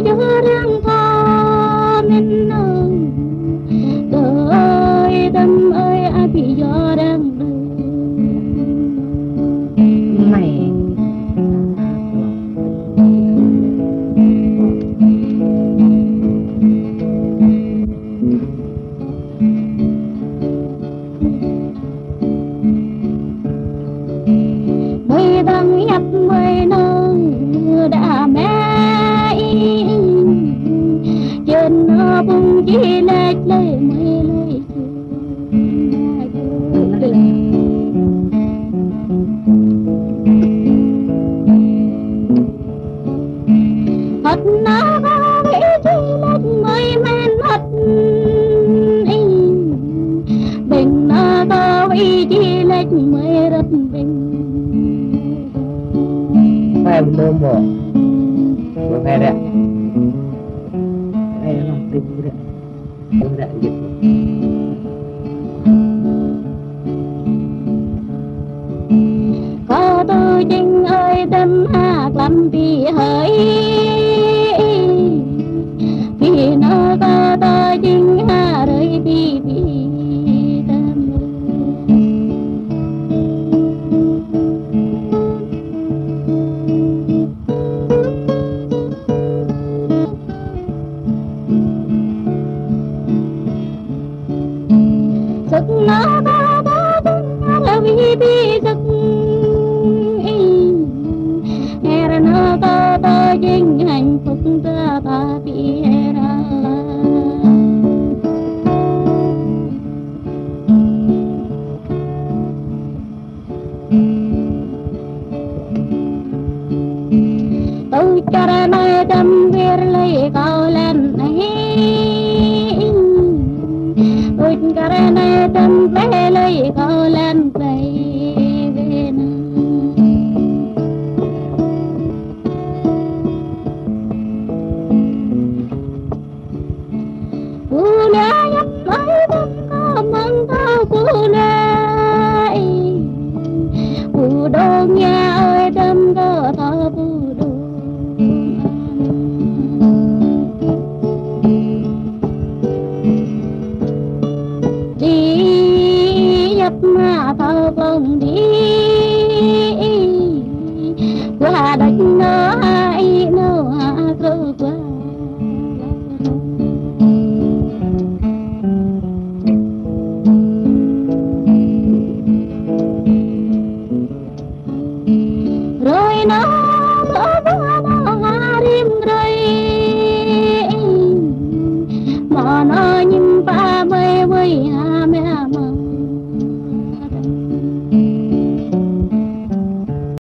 gió răng tha men nâng đời tâm ơi ai bị gió răng mày mây đang nhấp mây nâng đã mẹ trên nó bung chỉ lệch lấy mây lấy thật nó có nghĩ chỉ lệch mây men thật bình nó có ý chỉ lệch mây rất bình em lơm bỏ vừa nghe đấy đây là tình đấy em đại dịch có tôi chinh ơi tâm hạ làm vì hỡi vì nó có tôi chinh hạ rơi vì tâm sức nó có tôi là vì sức nó có tôi chinh hạnh phúc ta bị ra